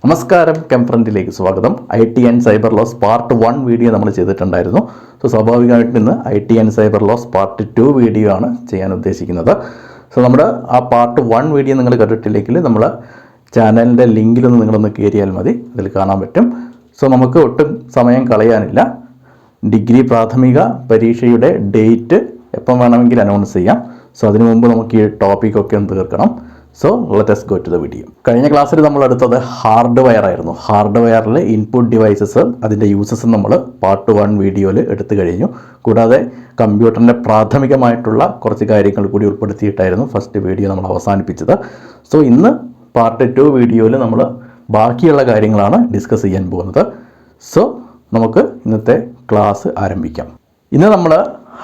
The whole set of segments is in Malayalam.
നമസ്കാരം, കെംപ്രന്റിലേക്ക് സ്വാഗതം. IT and cyber laws part 1 video നമ്മൾ ചെയ്തിട്ടുണ്ടായിരുന്നു. സ്വാഭാവികമായിട്ട് ഇന്ന് IT and cyber laws part 2 video ആണ് ചെയ്യാൻ ഉദ്ദേശിക്കുന്നത്. നമ്മുടെ ആ പാർട്ട് 1 വീഡിയോ നിങ്ങൾ കണ്ടിട്ടില്ലെങ്കിൽ നമ്മൾ ചാനലിൻ്റെ ലിങ്കിലൊന്ന് നിങ്ങളൊന്ന് കയറിയാൽ മതി, അതിൽ കാണാൻ പറ്റും. നമുക്ക് ഒട്ടും സമയം കളയാനില്ല. ഡിഗ്രി പ്രാഥമിക പരീക്ഷയുടെ ഡേറ്റ് എപ്പം വേണമെങ്കിൽ അനൗൺസ് ചെയ്യാം. അതിനു മുമ്പ് നമുക്ക് ഈ ടോപ്പിക്കൊക്കെ ഒന്ന് തീർക്കണം. Let us go to the video. കഴിഞ്ഞ ക്ലാസ്സിൽ നമ്മൾ എടുത്തത് ഹാർഡ്വെയർ ആയിരുന്നു. ഹാർഡ്വെയറിൽ ഇൻപുട്ട് ഡിവൈസസ് അതിൻ്റെ യൂസസ് നമ്മൾ പാർട്ട് 1 വീഡിയോയിൽ എടുത്തു കഴിഞ്ഞു. കൂടാതെ കമ്പ്യൂട്ടറിൻ്റെ പ്രാഥമികമായിട്ടുള്ള കുറച്ച് കാര്യങ്ങൾ കൂടി ഉൾപ്പെടുത്തിയിട്ടായിരുന്നു ഫസ്റ്റ് വീഡിയോ നമ്മൾ അവസാനിപ്പിച്ചത്. ഇന്ന് പാർട്ട് 2 വീഡിയോയിൽ നമ്മൾ ബാക്കിയുള്ള കാര്യങ്ങളാണ് ഡിസ്കസ് ചെയ്യാൻ പോകുന്നത്. നമുക്ക് ഇന്നത്തെ ക്ലാസ് ആരംഭിക്കാം. ഇന്ന് നമ്മൾ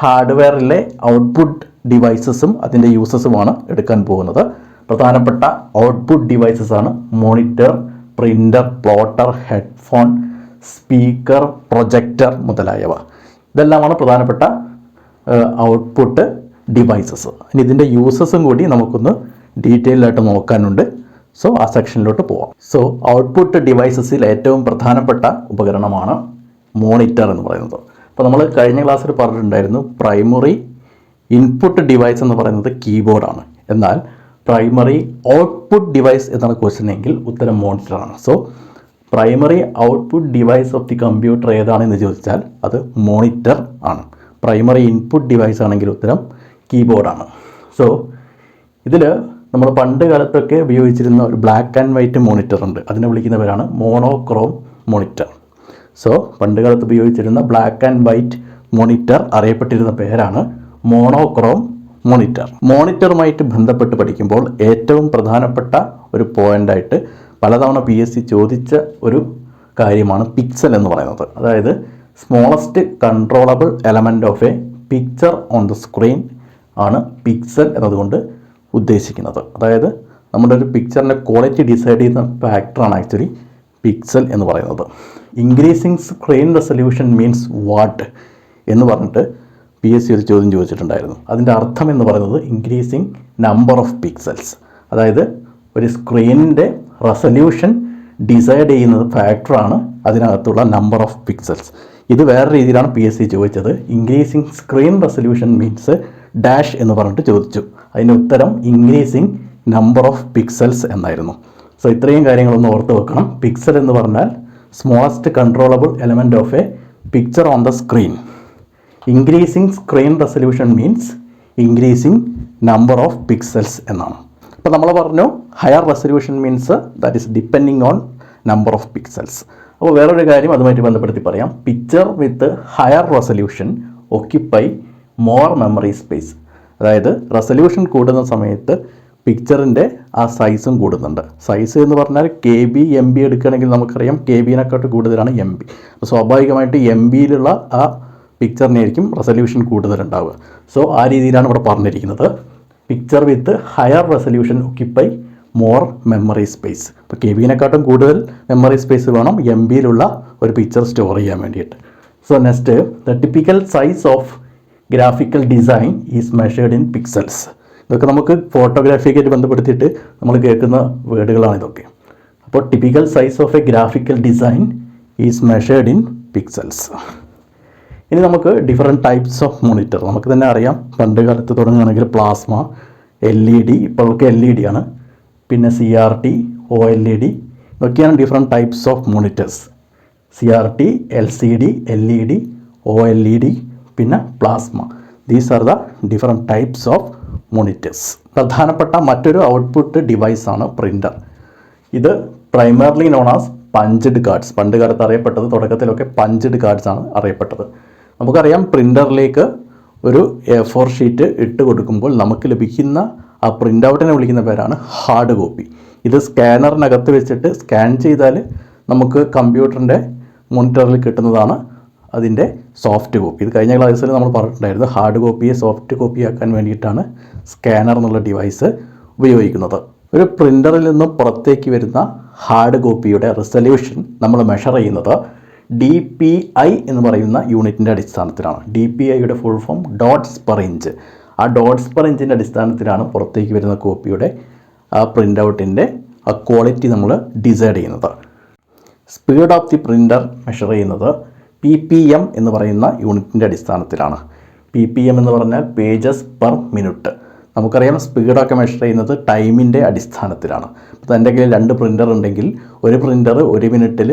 ഹാർഡ്വെയറിലെ ഔട്ട്പുട്ട് ഡിവൈസസും അതിൻ്റെ യൂസസുമാണ് എടുക്കാൻ പോകുന്നത്. പ്രധാനപ്പെട്ട ഔട്ട്പുട്ട് ഡിവൈസസ് ആണ് monitor, printer, plotter, headphone, speaker, projector മുതലായവ. ഇതെല്ലാമാണ് പ്രധാനപ്പെട്ട ഔട്ട്പുട്ട് ഡിവൈസസ്. ഇനി ഇതിൻ്റെ യൂസസും കൂടി നമുക്കൊന്ന് ഡീറ്റെയിൽ ആയിട്ട് നോക്കാനുണ്ട്. ആ സെക്ഷനിലോട്ട് പോവാം. ഔട്ട്പുട്ട് ഡിവൈസസിൽ ഏറ്റവും പ്രധാനപ്പെട്ട ഉപകരണമാണ് മോണിറ്റർ എന്ന് പറയുന്നത്. അപ്പോൾ നമ്മൾ കഴിഞ്ഞ ക്ലാസ്സിൽ പറഞ്ഞിട്ടുണ്ടായിരുന്നു പ്രൈമറി ഇൻപുട്ട് ഡിവൈസ് എന്ന് പറയുന്നത് കീബോർഡാണ്. എന്നാൽ പ്രൈമറി ഔട്ട്പുട്ട് ഡിവൈസ് എന്നാണ് ക്വസ്റ്റ്യൻ എങ്കിൽ ഉത്തരം മോണിറ്ററാണ്. Primary output device of the computer ഏതാണെന്ന് ചോദിച്ചാൽ അത് മോണിറ്റർ ആണ്. പ്രൈമറി ഇൻപുട്ട് ഡിവൈസ് ആണെങ്കിൽ ഉത്തരം കീബോർഡാണ്. ഇതിൽ നമ്മൾ പണ്ട് കാലത്തൊക്കെ ഉപയോഗിച്ചിരുന്ന ഒരു ബ്ലാക്ക് ആൻഡ് വൈറ്റ് മോണിറ്റർ ഉണ്ട്. അതിനെ വിളിക്കുന്ന പേരാണ് മോണോക്രോം മോണിറ്റർ. പണ്ട് കാലത്ത് ഉപയോഗിച്ചിരുന്ന ബ്ലാക്ക് ആൻഡ് വൈറ്റ് മോണിറ്റർ അറിയപ്പെട്ടിരുന്ന പേരാണ് മോണോക്രോം മോണിറ്റർ. മോണിറ്ററുമായിട്ട് ബന്ധപ്പെട്ട് പഠിക്കുമ്പോൾ ഏറ്റവും പ്രധാനപ്പെട്ട ഒരു പോയിൻ്റായിട്ട് പലതവണ PSC ചോദിച്ച ഒരു കാര്യമാണ് പിക്സൽ എന്ന് പറയുന്നത്. അതായത് smallest controllable element of A picture on the screen ആണ് പിക്സൽ എന്നതുകൊണ്ട് ഉദ്ദേശിക്കുന്നത്. അതായത് നമ്മുടെ ഒരു പിക്ചറിൻ്റെ ക്വാളിറ്റി ഡിസൈഡ് ചെയ്യുന്ന ഫാക്ടറാണ് ആക്ച്വലി പിക്സൽ എന്ന് പറയുന്നത്. Increasing screen resolution means what എന്ന് പറഞ്ഞിട്ട് PSC ഒരു ചോദ്യം ചോദിച്ചിട്ടുണ്ടായിരുന്നു. അതിൻ്റെ അർത്ഥം എന്ന് പറയുന്നത് ഇൻക്രീസിങ് നമ്പർ ഓഫ് പിക്സൽസ്. അതായത് ഒരു സ്ക്രീനിൻ്റെ റെസൊല്യൂഷൻ ഡിസൈഡ് ചെയ്യുന്നത് ഫാക്ടറാണ് അതിനകത്തുള്ള നമ്പർ ഓഫ് പിക്സൽസ്. ഇത് വേറെ രീതിയിലാണ് PSC ചോദിച്ചത്. Increasing screen resolution means dash എന്ന് പറഞ്ഞിട്ട് ചോദിച്ചു. അതിൻ്റെ ഉത്തരം ഇൻക്രീസിങ് നമ്പർ ഓഫ് പിക്സൽസ് എന്നായിരുന്നു. ഇത്രയും കാര്യങ്ങളൊന്ന് ഓർത്ത് വെക്കണം. പിക്സൽ എന്ന് പറഞ്ഞാൽ smallest controllable element of A picture on the screen. Increasing screen resolution means increasing number of pixels എന്നാണ്. അപ്പോൾ നമ്മൾ പറഞ്ഞു higher resolution means that is depending on number of pixels. അപ്പോൾ വേറൊരു കാര്യം അതുമായിട്ട് ബന്ധപ്പെടുത്തി പറയാം. പിക്ചർ വിത്ത് higher resolution occupy more memory space. അതായത് റെസൊല്യൂഷൻ കൂടുന്ന സമയത്ത് പിക്ചറിൻ്റെ ആ സൈസും കൂടുന്നുണ്ട്. സൈസ് എന്ന് പറഞ്ഞാൽ KB MB എടുക്കുകയാണെങ്കിൽ നമുക്കറിയാം KB-നെക്കാട്ട് കൂടുതലാണ് MB. അപ്പോൾ സ്വാഭാവികമായിട്ട് MB-യിലുള്ള ആ പിക്ചറിനായിരിക്കും റെസൊല്യൂഷൻ കൂടുതലുണ്ടാവുക. ആ രീതിയിലാണ് ഇവിടെ പറഞ്ഞിരിക്കുന്നത്. പിക്ചർ വിത്ത് higher resolution occupy more memory space. ഇപ്പോൾ KB-നെക്കാട്ടും കൂടുതൽ മെമ്മറി സ്പേസ് വേണം MB-യിലുള്ള ഒരു പിക്ചർ സ്റ്റോർ ചെയ്യാൻ വേണ്ടിയിട്ട്. Next, the typical size of graphical design is measured in pixels. ഇതൊക്കെ നമുക്ക് ഫോട്ടോഗ്രാഫിക്കായിട്ട് ബന്ധപ്പെടുത്തിയിട്ട് നമ്മൾ കേൾക്കുന്ന വേർഡുകളാണ് ഇതൊക്കെ. അപ്പോൾ typical size of A graphical design is measured in pixels. ഇനി നമുക്ക് ഡിഫറെൻറ്റ് ടൈപ്സ് ഓഫ് മോണിറ്റർ നമുക്ക് തന്നെ അറിയാം. പണ്ട് കാലത്ത് തുടങ്ങുകയാണെങ്കിൽ പ്ലാസ്മ, LED, ഇപ്പോഴൊക്കെ LED ആണ്, പിന്നെ CRT, OLED, ഇതൊക്കെയാണ് different types of monitors. CRT, LCD, LED, OLED, പിന്നെ plasma. These are the different types of monitors. പ്രധാനപ്പെട്ട മറ്റൊരു ഔട്ട്പുട്ട് ഡിവൈസാണ് പ്രിൻ്റർ. ഇത് primarily known as punched cards. പണ്ട് കാലത്ത് അറിയപ്പെട്ടത്, തുടക്കത്തിലൊക്കെ പഞ്ച്ഡ് കാർഡ്സ് ആണ് അറിയപ്പെട്ടത്. നമുക്കറിയാം പ്രിൻ്ററിലേക്ക് ഒരു A4 ഷീറ്റ് ഇട്ട് കൊടുക്കുമ്പോൾ നമുക്ക് ലഭിക്കുന്ന ആ പ്രിൻ്റ് ഔട്ടിനെ വിളിക്കുന്ന പേരാണ് ഹാർഡ് കോപ്പി. ഇത് സ്കാനറിനകത്ത് വെച്ചിട്ട് സ്കാൻ ചെയ്താൽ നമുക്ക് കമ്പ്യൂട്ടറിൻ്റെ മോണിറ്ററിൽ കിട്ടുന്നതാണ് അതിൻ്റെ സോഫ്റ്റ് കോപ്പി. ഇത് കഴിഞ്ഞ ക്ലാസ്സിൽ നമ്മൾ പറഞ്ഞിട്ടുണ്ടായിരുന്നു. ഹാർഡ് കോപ്പിയെ സോഫ്റ്റ് കോപ്പി ആക്കാൻ വേണ്ടിയിട്ടാണ് സ്കാനർ എന്നുള്ള ഡിവൈസ് ഉപയോഗിക്കുന്നത്. ഒരു പ്രിൻ്ററിൽ നിന്നും പുറത്തേക്ക് വരുന്ന ഹാർഡ് കോപ്പിയുടെ റെസൊല്യൂഷൻ നമ്മൾ മെഷർ ചെയ്യുന്നത് DPI എന്ന് പറയുന്ന യൂണിറ്റിൻ്റെ അടിസ്ഥാനത്തിലാണ്. DPIയുടെ full form dots per inch. ആ ഡോട്ട്സ് പെർ ഇഞ്ചിൻ്റെ അടിസ്ഥാനത്തിലാണ് പുറത്തേക്ക് വരുന്ന കോപ്പിയുടെ ആ പ്രിൻ്റ് ഔട്ടിൻ്റെ ആ ക്വാളിറ്റി നമ്മൾ ഡിസൈഡ് ചെയ്യുന്നത്. Speed of the printer measure ചെയ്യുന്നത് PPM എന്ന് പറയുന്ന യൂണിറ്റിൻ്റെ അടിസ്ഥാനത്തിലാണ്. PPM എന്ന് പറഞ്ഞാൽ പേജസ് പെർ മിനിറ്റ്. നമുക്കറിയാം സ്പീഡൊക്കെ മെഷർ ചെയ്യുന്നത് ടൈമിൻ്റെ അടിസ്ഥാനത്തിലാണ്. അപ്പോൾ എൻ്റെ കയ്യിൽ 2 പ്രിൻ്റർ ഉണ്ടെങ്കിൽ ഒരു പ്രിൻ്റർ 1 മിനിറ്റിൽ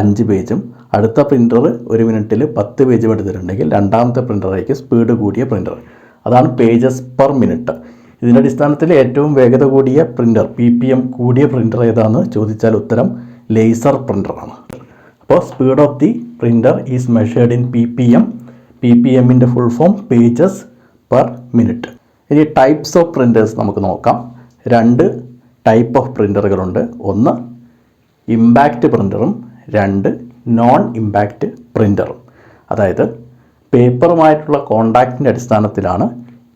5 പേജും അടുത്ത പ്രിൻ്റർ 1 മിനിറ്റിൽ 10 പേജും എടുത്തിട്ടുണ്ടെങ്കിൽ രണ്ടാമത്തെ പ്രിൻ്ററായിരിക്കും സ്പീഡ് കൂടിയ പ്രിൻ്റർ. അതാണ് പേജസ് പെർ മിനിറ്റ്. ഇതിൻ്റെ അടിസ്ഥാനത്തിൽ ഏറ്റവും വേഗത കൂടിയ പ്രിൻ്റർ, PPM കൂടിയ പ്രിൻ്റർ ഏതാണെന്ന് ചോദിച്ചാൽ ഉത്തരം ലേസർ പ്രിൻ്ററാണ്. അപ്പോൾ speed of the printer is measured in PPM. PPMൻ്റെ full form pages per minute. ഇനി ടൈപ്സ് ഓഫ് പ്രിൻ്റേഴ്സ് നമുക്ക് നോക്കാം. 2 ടൈപ്പ് ഓഫ് പ്രിൻ്ററുകളുണ്ട്. ഒന്ന് ഇമ്പാക്റ്റ് പ്രിൻ്ററും 2 നോൺ ഇമ്പാക്റ്റ് പ്രിൻ്ററും. അതായത് പേപ്പറുമായിട്ടുള്ള കോണ്ടാക്റ്റിൻ്റെ അടിസ്ഥാനത്തിലാണ്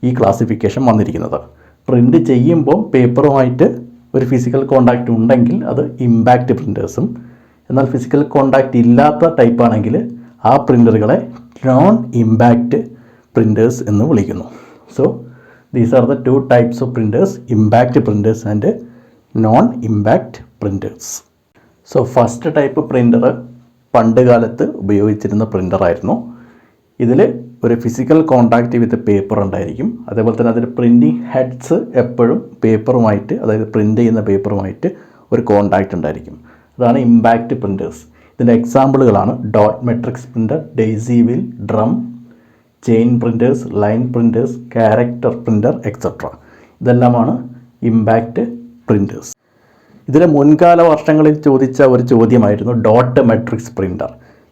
ഈ ക്ലാസിഫിക്കേഷൻ വന്നിരിക്കുന്നത്. പ്രിൻ്റ് ചെയ്യുമ്പോൾ പേപ്പറുമായിട്ട് ഒരു ഫിസിക്കൽ കോണ്ടാക്റ്റ് ഉണ്ടെങ്കിൽ അത് ഇമ്പാക്റ്റ് പ്രിൻ്റേഴ്സും, എന്നാൽ ഫിസിക്കൽ കോണ്ടാക്റ്റ് ഇല്ലാത്ത ടൈപ്പാണെങ്കിൽ ആ പ്രിൻ്ററുകളെ നോൺ ഇമ്പാക്റ്റ് പ്രിൻ്റേഴ്സ് എന്ന് വിളിക്കുന്നു. So these are the 2 types of printers, impact printers and non impact printers. So first type printer പണ്ട് കാലത്ത് ഉപയോഗിച്ചിരുന്ന പ്രിൻ്ററായിരുന്നു. ഇതിൽ ഒരു ഫിസിക്കൽ കോണ്ടാക്റ്റ് വിത്ത് പേപ്പർ ഉണ്ടായിരിക്കും. അതേപോലെ തന്നെ അതിൽ പ്രിൻറ്റിങ് ഹെഡ്സ് എപ്പോഴും പേപ്പറുമായിട്ട്, അതായത് പ്രിൻ്റ് ചെയ്യുന്ന പേപ്പറുമായിട്ട് ഒരു കോണ്ടാക്റ്റ് ഉണ്ടായിരിക്കും. അതാണ് ഇമ്പാക്റ്റ് പ്രിൻ്റേഴ്സ്. ഇതിൻ്റെ എക്സാമ്പിളുകളാണ് dot matrix printer, daisy wheel, drum, chain printers, line printers, character printer etcetera. ഇതെല്ലാമാണ് ഇമ്പാക്റ്റ് പ്രിൻ്റേഴ്സ്. ഇതിലെ മുൻകാല വർഷങ്ങളിൽ ചോദിച്ച ഒരു ചോദ്യമായിരുന്നു ഡോട്ട് മെട്രിക്സ് പ്രിൻ്റർ.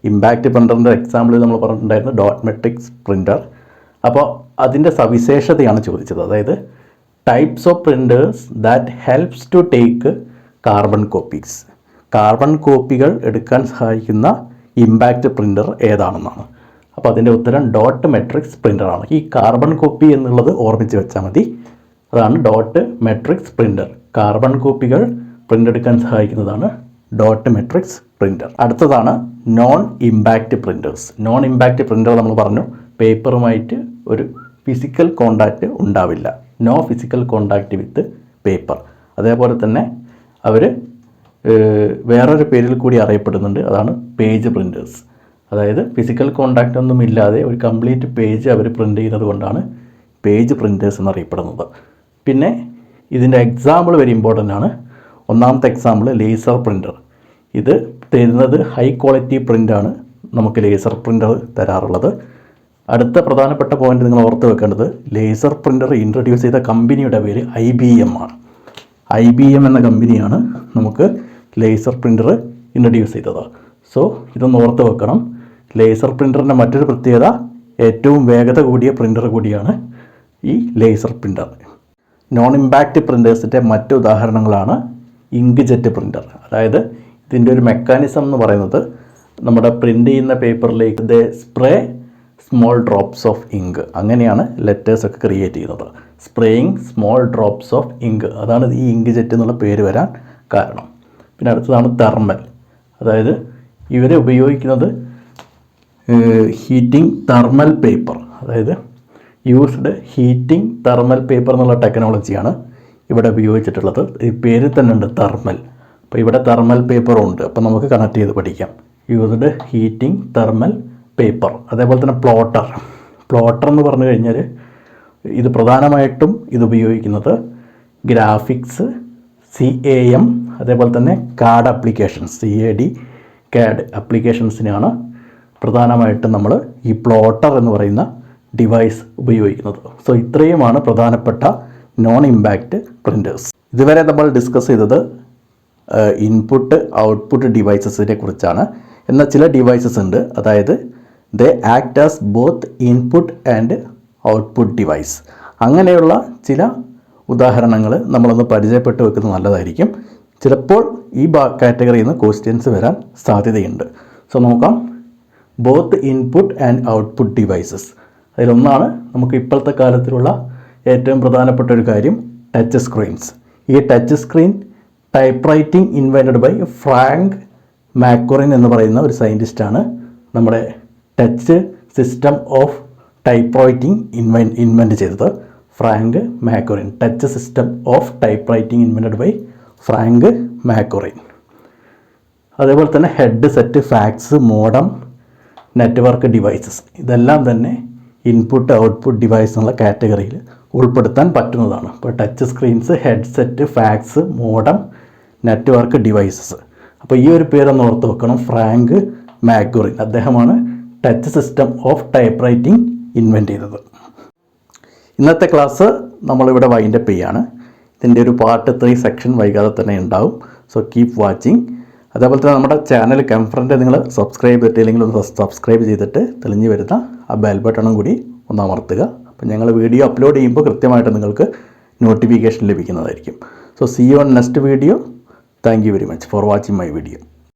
ഇമ്പാക്റ്റ് പ്രിൻ്ററിൻ്റെ എക്സാമ്പിൾ നമ്മൾ പറഞ്ഞിട്ടുണ്ടായിരുന്നു ഡോട്ട് മെട്രിക്സ് പ്രിൻ്റർ. അപ്പോൾ അതിൻ്റെ സവിശേഷതയാണ് ചോദിച്ചത്. അതായത് types of printers that helps to take carbon copies. Carbon കോപ്പികൾ എടുക്കാൻ സഹായിക്കുന്ന ഇമ്പാക്റ്റ് പ്രിൻ്റർ ഏതാണെന്നാണ്. അപ്പോൾ അതിൻ്റെ ഉത്തരം ഡോട്ട് മെട്രിക്സ് പ്രിൻ്ററാണ്. ഈ കാർബൺ കോപ്പി എന്നുള്ളത് ഓർമ്മിച്ച് വെച്ചാൽ മതി. അതാണ് ഡോട്ട് മെട്രിക്സ് പ്രിൻ്റർ. കാർബൺ കോപ്പികൾ പ്രിൻ്റ് എടുക്കാൻ സഹായിക്കുന്നതാണ് ഡോട്ട് മെട്രിക്സ് പ്രിൻ്റർ. അടുത്തതാണ് non impact printers. Non impact printer നമ്മൾ പറഞ്ഞു പേപ്പറുമായിട്ട് ഒരു ഫിസിക്കൽ കോണ്ടാക്റ്റ് ഉണ്ടാവില്ല. No physical contact with paper. അതേപോലെ തന്നെ അവർ വേറൊരു പേരിൽ കൂടി അറിയപ്പെടുന്നുണ്ട്. അതാണ് പേജ് പ്രിൻ്റേഴ്സ്. അതായത് ഫിസിക്കൽ കോണ്ടാക്റ്റ് ഒന്നും ഇല്ലാതെ ഒരു കംപ്ലീറ്റ് പേജ് അവർ പ്രിൻ്റ് ചെയ്യുന്നത് കൊണ്ടാണ് പേജ് പ്രിൻ്റേഴ്സ് എന്നറിയപ്പെടുന്നത്. പിന്നെ ഇതിൻ്റെ എക്സാമ്പിൾ വെരി ഇമ്പോർട്ടൻ്റ് ആണ്. ഒന്നാമത്തെ എക്സാമ്പിൾ ലേസർ പ്രിൻ്റർ. ഇത് തരുന്നത് ഹൈ ക്വാളിറ്റി പ്രിൻ്റാണ് നമുക്ക് ലേസർ പ്രിൻ്റർ തരാറുള്ളത്. അടുത്ത പ്രധാനപ്പെട്ട പോയിന്റ് നിങ്ങൾ ഓർത്ത് വെക്കേണ്ടത് ലേസർ പ്രിൻ്റർ ഇൻട്രൊഡ്യൂസ് ചെയ്ത കമ്പനിയുടെ പേര് IBM ആണ്. IBM എന്ന കമ്പനിയാണ് നമുക്ക് ലേസർ പ്രിൻ്റർ ഇൻട്രൊഡ്യൂസ് ചെയ്തത്. സോ ഇതൊന്ന് ഓർത്ത് വെക്കണം. ലേസർ പ്രിൻ്ററിൻ്റെ മറ്റൊരു പ്രത്യേകത ഏറ്റവും വേഗത കൂടിയ പ്രിൻ്റർ കൂടിയാണ് ഈ ലേസർ പ്രിൻ്റർ. നോൺ ഇമ്പാക്റ്റ് പ്രിൻ്റേഴ്സിൻ്റെ മറ്റ് ഉദാഹരണങ്ങളാണ് ഇങ്ക് ജെറ്റ് പ്രിൻ്റർ. അതായത് ഇതിൻ്റെ ഒരു മെക്കാനിസം എന്ന് പറയുന്നത് നമ്മുടെ പ്രിൻ്റ് ചെയ്യുന്ന പേപ്പറിലേക്ക് they spray small drops of ink. അങ്ങനെയാണ് ലെറ്റേഴ്സൊക്കെ ക്രിയേറ്റ് ചെയ്യുന്നത്. Spraying small drops of ink, അതാണ് ഈ ഇങ്ക് ജെറ്റ് എന്നുള്ള പേര് വരാൻ കാരണം. പിന്നെ അടുത്തതാണ് തെർമൽ. അതായത് ഇവരെ ഉപയോഗിക്കുന്നത് ഹീറ്റിംഗ് തെർമൽ പേപ്പർ, അതായത് യൂസ്ഡ് ഹീറ്റിംഗ് തെർമൽ പേപ്പർ എന്നുള്ള ടെക്നോളജിയാണ് ഇവിടെ ഉപയോഗിച്ചിട്ടുള്ളത്. ഈ പേരിൽ തന്നെ ഉണ്ട് തെർമൽ. അപ്പോൾ ഇവിടെ തെർമൽ പേപ്പറും ഉണ്ട്. അപ്പോൾ നമുക്ക് കണക്ട് ചെയ്ത് പഠിക്കാം. Used heating thermal paper. അതേപോലെ തന്നെ പ്ലോട്ടർ. പ്ലോട്ടർ എന്ന് പറഞ്ഞു കഴിഞ്ഞാൽ ഇത് പ്രധാനമായിട്ടും ഇത് ഉപയോഗിക്കുന്നത് ഗ്രാഫിക്സ്, CAM, അതേപോലെ തന്നെ CAD ആപ്ലിക്കേഷൻസ്, CAD CAD ആപ്ലിക്കേഷൻസിനാണ് പ്രധാനമായിട്ടും നമ്മൾ ഈ പ്ലോട്ടർ എന്ന് പറയുന്ന ഡിവൈസ് ഉപയോഗിക്കുന്നത്. സോ ഇത്രയുമാണ് പ്രധാനപ്പെട്ട നോൺ ഇമ്പാക്റ്റ് പ്രിൻ്റേഴ്സ്. ഇതുവരെ നമ്മൾ ഡിസ്കസ് ചെയ്തത് ഇൻപുട്ട് ഔട്ട്പുട്ട് ഡിവൈസസിനെ കുറിച്ചാണ്. എന്നാൽ ചില ഡിവൈസസ് ഉണ്ട്, അതായത് ദേ act as both input and output device. അങ്ങനെയുള്ള ചില ഉദാഹരണങ്ങൾ നമ്മളൊന്ന് പരിചയപ്പെട്ട് വെക്കുന്നത് നല്ലതായിരിക്കും. ചിലപ്പോൾ ഈ കാറ്റഗറിയിൽ നിന്ന് ക്വസ്റ്റ്യൻസ് വരാൻ സാധ്യതയുണ്ട്. സോ നോക്കാം. Both input and output devices. അതിലൊന്നാണ് നമുക്ക് ഇപ്പോഴത്തെ കാലത്തിലുള്ള ഏറ്റവും പ്രധാനപ്പെട്ട ഒരു കാര്യം, ടച്ച് സ്ക്രീൻസ്. ഈ touch screen typewriting invented by Frank McGurrin എന്ന് പറയുന്ന ഒരു സയൻറ്റിസ്റ്റാണ് നമ്മുടെ touch system of typewriting invent ചെയ്തത്. Frank McGurrin. Touch system of typewriting invented by Frank McGurrin. അതേപോലെ തന്നെ headset, fax, modem, network devices ഇതെല്ലാം തന്നെ ഇൻപുട്ട് ഔട്ട്പുട്ട് ഡിവൈസ് എന്നുള്ള കാറ്റഗറിയിൽ ഉൾപ്പെടുത്താൻ പറ്റുന്നതാണ്. ഇപ്പോൾ touch screens, headset, fax, modem, network devices. അപ്പോൾ ഈ ഒരു പേരൊന്ന് ഓർത്ത് വെക്കണം. ഫ്രാങ്ക് മാക്ഗുറിൻ, അദ്ദേഹമാണ് touch system of typewriting invent ചെയ്തത്. ഇന്നത്തെ ക്ലാസ് നമ്മളിവിടെ വൈൻഡപ്പ് ചെയ്യാണ്. ഇതിൻ്റെ ഒരു പാർട്ട് 3 സെക്ഷൻ വൈകാതെ തന്നെ ഉണ്ടാവും. So keep watching. അതേപോലെ തന്നെ നമ്മുടെ ചാനൽ കംഫറൻറ്റ് നിങ്ങൾ സബ്സ്ക്രൈബ് ചെയ്തിട്ടില്ലെങ്കിൽ ഒന്ന് സബ്സ്ക്രൈബ് ചെയ്തിട്ട് തെളിഞ്ഞ് വരുന്ന ആ ബെൽ ബട്ടണും കൂടി ഒന്ന് അമർത്തുക. അപ്പോൾ ഞങ്ങൾ വീഡിയോ അപ്ലോഡ് ചെയ്യുമ്പോൾ കൃത്യമായിട്ട് നിങ്ങൾക്ക് നോട്ടിഫിക്കേഷൻ ലഭിക്കുന്നതായിരിക്കും. So see you on next video. Thank you very much for watching my video.